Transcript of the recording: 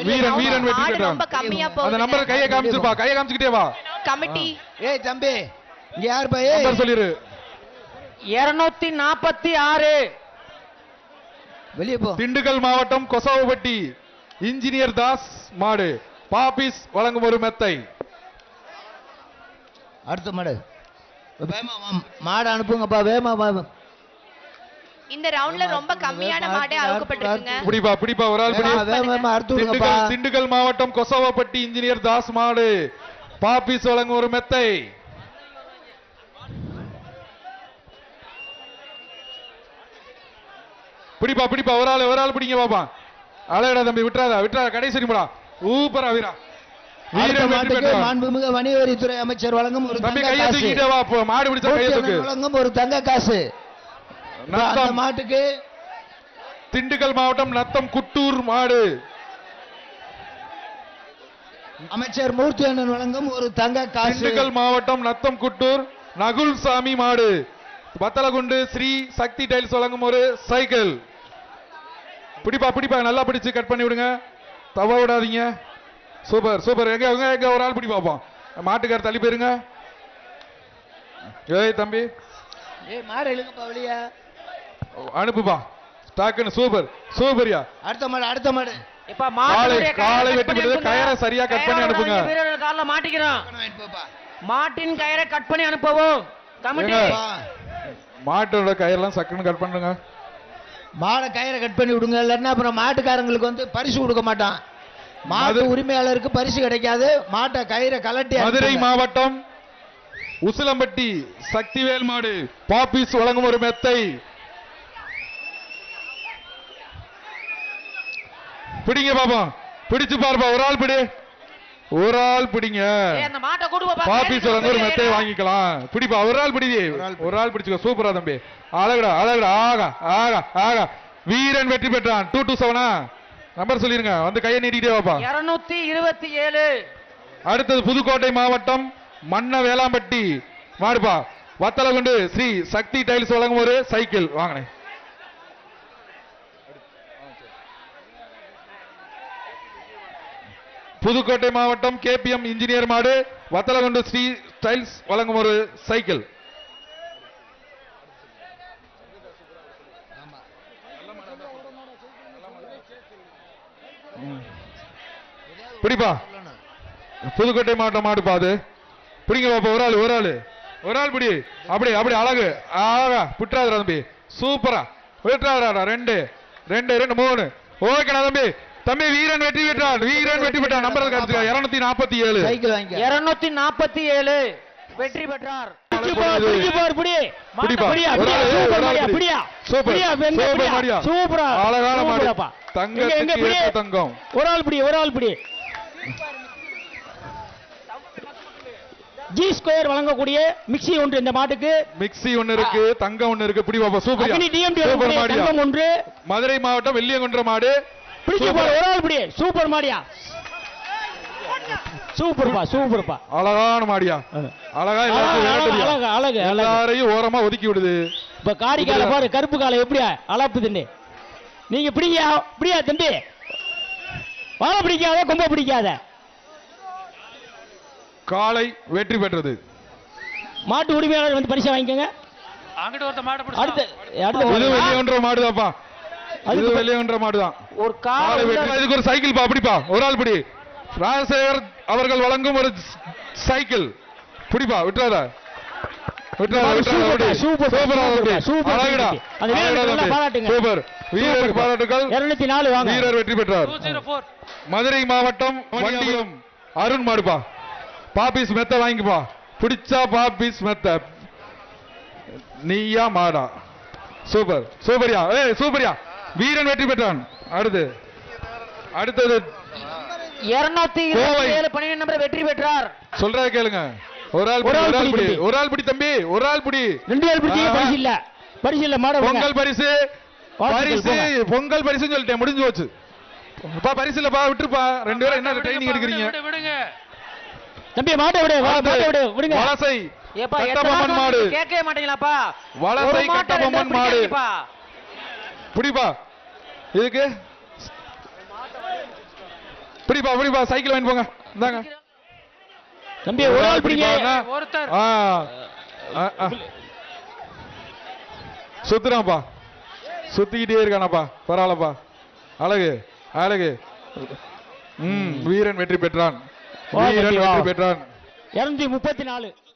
வீரன் வீரன் வெற்றி பெற்றான். ரொம்ப கம்மியா போகுது. அந்த நம்பர் கையை காமிச்சிருப்பா, கையை காமிச்சிட்டே வா. கமிட்டி ஏய் தம்பி இங்க யார் பா? ஏய் நம்பர் சொல்லிரு. 246. வெளிய போ. திண்டுக்கல் மாவட்டம் கொசவப்பட்டி இன்ஜினியர் தாஸ் மாடு பாபிஸ் வழங்கும் ஒரு மெத்தை. அடுத்த மாடு வேமா மாடு அனுப்புங்கப்பா வேமா வா. இந்த ரவுண்ட்ல ரொம்ப கம்மியான மாடே அவுக்கப்பட்டிருக்குங்க. பிடிப்பா பிடிப்பா ஒரு ஆள் பிடி. வேமா அடுத்து விடுங்கப்பா. திண்டுக்கல் மாவட்டம் கொசவப்பட்டி இன்ஜினியர் தாஸ் மாடு பாபிஸ் வழங்கும் ஒரு மெத்தை. பிடிப்பா பிடிப்பா ஒரு ஆள் பிடிங்க பாப்பா. அழகடா தம்பி விட்டுறாதா விட்டுறாதா கடைசி நிமிடா. ஊப்பரா வீரா. வீரன் வெற்றி பெற்றார். மாண்புமிகு வணிகவரித்துறை அமைச்சர் வழங்கும் ஒரு தம்பி தங்க கையை காசு. தூக்கிட்டே வா. மாடு பிடிச்ச கையை தூக்கு. வழங்கும் ஒரு தங்க காசு. அந்த மாட்டுக்கு திண்டுக்கல் மாவட்டம் நத்தம் குட்டூர் மாடு அமைச்சர் மூர்த்தி அண்ணன் வழங்கும் ஒரு தங்க காசு. திண்டுக்கல் மாவட்டம் நத்தம் குட்டூர் நகுல் சாமி மாடு பத்தலகுண்டு ஸ்ரீ சக்தி டைல்ஸ் வழங்கும் ஒரு சைக்கிள். பிடிப்பா பிடிப்பா நல்லா பிடிச்சு கட் பண்ணி விடுங்க, தவ விடாதீங்க. Super super. எங்க எங்க ஒரு ஆள் பிடி பாப்போம். மாட்டுக்கார தள்ளி போயிருங்க. ஏய் தம்பி ஏய் மாடு இழுங்கப்பா வெளிய அனுப்புப்பா ஸ்டாக்குன்னு. சூப்பர் சூப்பர்யா. அடுத்த மாடு அடுத்த மாடு. இப்ப காலை வெட்டி விட்டு கயரை சரியா கட் பண்ணி அனுப்புங்க. வீரர்கள் கால்ல மாட்டிக்கிறோம். மாட்டின் கயரை கட் பண்ணி அனுப்பவும் கமிட்டி. மாட்டோட கயிறெல்லாம் சக்குன்னு கட் பண்ணுங்க. மாடை கயிறை கட் பண்ணி விடுங்க, இல்லைன்னா அப்புறம் மாட்டுக்காரங்களுக்கு வந்து பரிசு கொடுக்க மாட்டான். மாட்டு உரிமையாளருக்கு பரிசு கிடைக்காது. மாட்டை கயிறை கலட்டி. மதுரை மாவட்டம் உசிலம்பட்டி சக்திவேல் மாடு பாபிஸ் வழங்கும் ஒரு மெத்தை. பிடிங்க பாப்போம். பிடிச்சு பாருப்பா ஒரு ஆள் பிடி. ஒரு ஆள் பிடிங்க. பாபிஸ் வழங்கும் ஒரு மெத்தை வாங்கிக்கலாம். பிடிப்பா ஒரு ஆள் பிடி. ஒரு ஆள் பிடிச்சுக்கோ. சூப்பரா தம்பி. அழகுடா அழகுடா. ஆகா ஆகா ஆகா. வீரன் வெற்றி பெற்றான். 227 நம்பர் சொல்லிருங்க. வந்து கையை நீட்டிட்டே வாப்பா. 227. அடுத்தது புதுக்கோட்டை மாவட்டம் மன்ன வேளாம்பட்டி மாடுப்பா வத்தலகுண்டு ஸ்ரீ சக்தி டைல்ஸ் வழங்கும் ஒரு சைக்கிள் வாங்கினேன். புதுக்கோட்டை மாவட்டம் கேபிஎம் இன்ஜினியர் மாடு வத்தலகுண்டு ஸ்ரீ டைல்ஸ் வழங்கும் ஒரு சைக்கிள். பிடிப்பா புதுக்கோட்டை மாவட்டம் மாடு பாது. பிடிங்க பாப்பா ஒரு ஆள் ஒரு ஆள் பிடி. அப்படி அப்படி அழகு ஆகா. புற்றாதரா தம்பி. சூப்பரா விட்டுறாதரா. 2 2 2 3. ஓகேடா தம்பி. தம்பி வீரன் வெற்றி பெற்றார். வீரன் வெற்றி பெற்றார். நம்பர் 247 சைக்கிள் வாங்கி. 247 வெற்றி பெற்றார். அழகான மாடு. தங்கம். ஒரு ஆள் பிடி. ஜி ஸ்கொயர் வழங்கக்கூடிய மிக்ஸி ஒன்று இந்த மாட்டுக்கு. மிக்ஸி ஒன்னு இருக்கு, தங்கம் ஒன்னு இருக்கு. பிடி பாப்பா. சூப்பர் சூப்பர் மாடியா. ஒன்று மதுரை மாவட்டம் வெள்ளியங்குன்ற மாடு. பிடிச்சு போற ஒரு ஆள் பிடி. சூப்பர் மாடியா. சூப்பர்ப்பா. அழகான மாடியா. அழகா அழகு எல்லாரையும் ஓரமா ஒதுக்கி விடுது. இப்ப காரிக்கால பாரு கருப்பு காலை எப்படியா அழப்புதுன்னு. நீங்க பிடியா தம்பி. வாழை பிடிக்காத கொம்ப பிடிக்காத. காலை வெற்றி பெற்றது. மாட்டு உரிமையாளர் வந்து பரிசு வாங்கிக்கோங்க. இது வெள்ளியங்குன்ற மாடுதான்ப்பா. இது வெள்ளியங்குன்ற மாடுதான். ஒரு காலை இதுக்கு ஒரு சைக்கிள் பா. பிடிப்பா ஒரு ஆள் பிடி. ராஜசேகர் அவர்கள் வழங்கும் ஒரு சைக்கிள். பிடிப்பா விட்டுறாத. சூப்பர் வீரருக்கு பாராட்டுகள். 204 வீரர் வெற்றி பெற்றார். மதுரை மாவட்டம் வண்டியம் அருண் மாடுப்பா. பாபிஸ் மெத்த வாங்கிப்பா. பிடிச்சா பாபிஸ் மெத்த. நீயா மாடா. சூப்பர் சூப்பரியா. சூப்பரியா. வீரன் வெற்றி பெற்றான். அடுத்தது 227 12 நம்பர் வெற்றி பெற்றார். சொல்றத கேளுங்க. ஒரு ஆள் பிடி தம்பி. ஒரு ஆள் பிடி. 2 ஆள் பிடி. பரிசு இல்ல மாட. பொங்கல் பரிசு பொங்கல் பரிசு சொல்லிட்டேன். முடிஞ்சு போச்சு. பரிசு இல்லப்பா விட்டுருப்பா. 2 பேரும் என்ன ட்ரைனிங் எடுக்கிறீங்க தம்பி? மாட்டை விடுங்க. வலசை கட்டபொம்மன் மாடு. கேட்கவே மாட்டீங்களாப்பா? வலசை கட்டபொம்மன் மாடு. பிடிப்பா. இதுக்கு பிடிப்பா பிடிப்பா சைக்கிள் வாங்கி போங்க இந்தாங்க தம்பி ஒரு ஆள் பிடிங்க ஒருத்தர் சுத்துறான்ப்பா சுத்திக்கிட்டே இருக்கானப்பா பரவாயில்லப்பா அழகு அழகு வீரன் வெற்றி பெற்றான் வீரன் வெற்றி பெற்றான் 234